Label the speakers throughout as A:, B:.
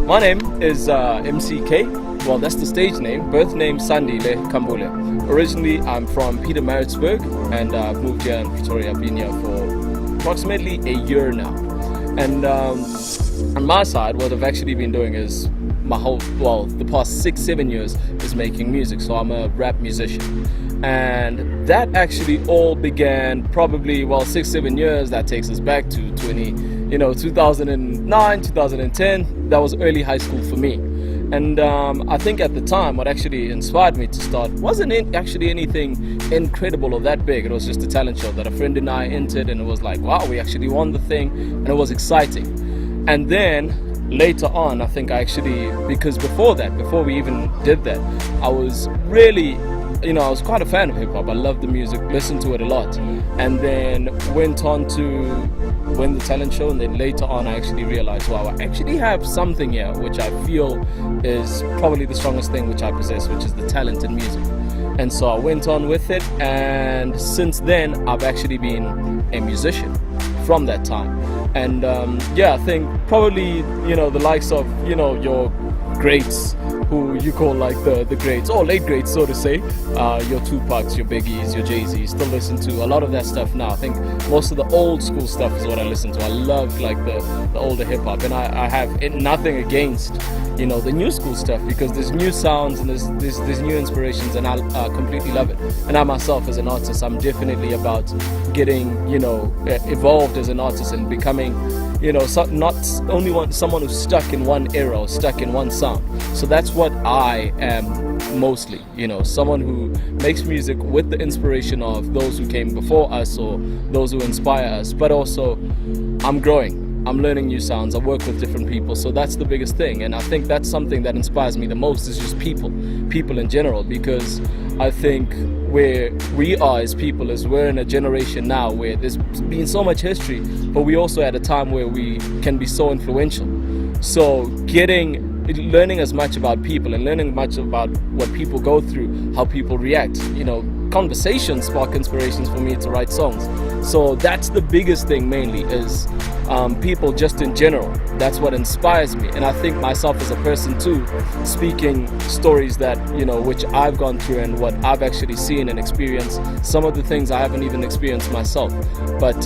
A: My name is MC K. Well, that's the stage name. Birth name Sandile Kambule. Originally, I'm from Pietermaritzburg, and I've moved here in Pretoria. I've been here for approximately a year now. And on my side, what I've actually been doing is the past 6-7 years is making music. So I'm a rap musician. And that actually all began probably, 6-7 years. That takes us back to 2009, 2010. That was early high school for me. And I think at the time what actually inspired me to start wasn't actually anything incredible or that big. It was just a talent show that a friend and I entered, and it was like, wow, we actually won the thing, and it was exciting. And then later on, I think because before we even did that, I was really, I was quite a fan of hip-hop. I loved the music, listened to it a lot, and then went on to win the talent show. And then later on I actually realized, wow, I actually have something here which I feel is probably the strongest thing which I possess, which is the talent in music. And so I went on with it, and since then I've actually been a musician from that time. And I think probably the likes of your greats, who you call like the greats, or late greats, so to say, your Tupacs, your Biggies, your Jay-Z, still listen to a lot of that stuff now. I think most of the old school stuff is what I listen to. I love like the older hip-hop, and I have nothing against the new school stuff, because there's new sounds and there's new inspirations, and I completely love it. And I myself, as an artist, I'm definitely about getting evolved as an artist and becoming not only someone who's stuck in one era or stuck in one sound. So that's what I am mostly, someone who makes music with the inspiration of those who came before us or those who inspire us. But also, I'm growing. I'm learning new sounds. I work with different people, so that's the biggest thing. And I think that's something that inspires me the most, is just people in general, because I think where we are as people is we're in a generation now where there's been so much history, but we also at a time where we can be so influential. So learning as much about people and learning much about what people go through, how people react, conversations spark inspirations for me to write songs. So that's the biggest thing mainly, is people just in general. That's what inspires me. And I think myself as a person too, speaking stories that which I've gone through and what I've actually seen and experienced, some of the things I haven't even experienced myself, but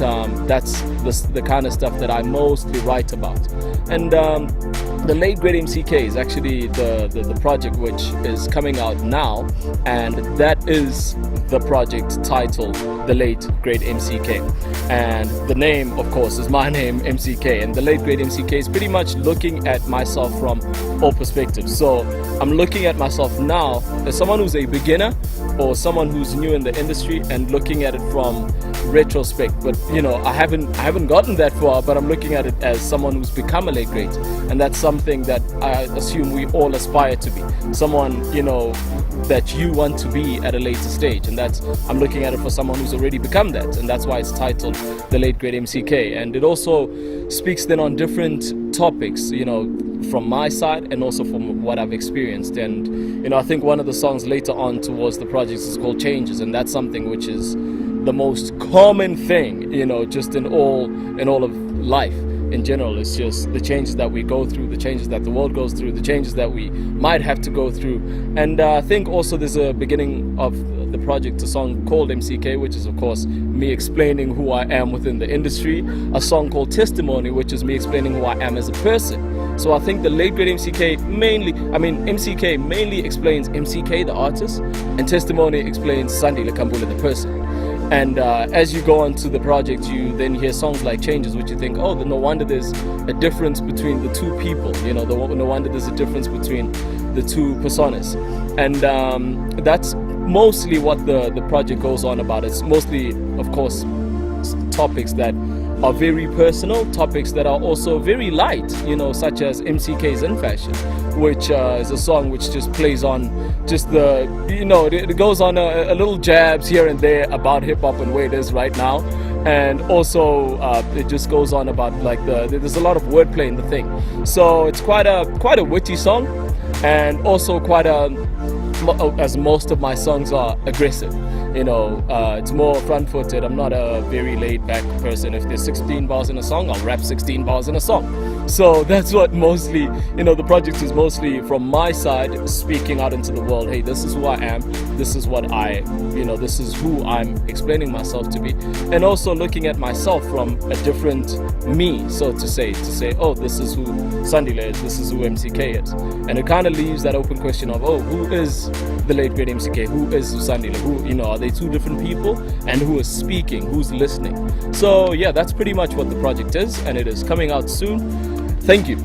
A: that's the kind of stuff that I mostly write about. And the Late Great MC K is actually the project which is coming out now, and that is the project titled The Late Great MC K. And the name, of course, is my name, MC K. And The Late Great MC K is pretty much looking at myself from all perspectives. So I'm looking at myself now as someone who's a beginner or someone who's new in the industry, and looking at it from retrospect. But I haven't gotten that far, but I'm looking at it as someone who's become a late great, and that's something that I assume we all aspire to be. Someone that you want to be at a later stage, and I'm looking at it for someone who's already become that, and that's why it's titled The Late Great MC K. And it also speaks then on different topics, from my side and also from what I've experienced. And I think one of the songs later on towards the project is called Changes, and that's something which is the most common thing, just in all of life in general. It's just the changes that we go through, the changes that the world goes through, the changes that we might have to go through. And I think also there's a beginning of the project, a song called MCK, which is of course me explaining who I am within the industry, a song called Testimony, which is me explaining who I am as a person. So I think the Late Great MCK MCK mainly explains MCK the artist, and Testimony explains Sandile Kambule the person. And as you go on to the project, you then hear songs like Changes, which you think, oh, no wonder there's a difference between the two people, no wonder there's a difference between the two personas. And that's mostly what the project goes on about. It's mostly, of course, topics that are very personal, topics that are also very light, such as MCK's In Fashion, which is a song which just plays on just it goes on a little jabs here and there about hip-hop and where it is right now. And also it just goes on about there's a lot of wordplay in the thing. So it's quite a witty song, and also as most of my songs are, aggressive. It's more front-footed. I'm not a very laid-back person. If there's 16 bars in a song, I'll rap 16 bars in a song. So that's what mostly, the project is mostly from my side, speaking out into the world. Hey, this is who I am. This is what this is who I'm explaining myself to be. And also looking at myself from a different me, so to say, oh, this is who Sandile is, this is who MCK is. And it kind of leaves that open question of, oh, who is the late great MCK? Who is Sandile? Who, are they two different people? And who is speaking? Who's listening? So yeah, that's pretty much what the project is, and it is coming out soon. Thank you.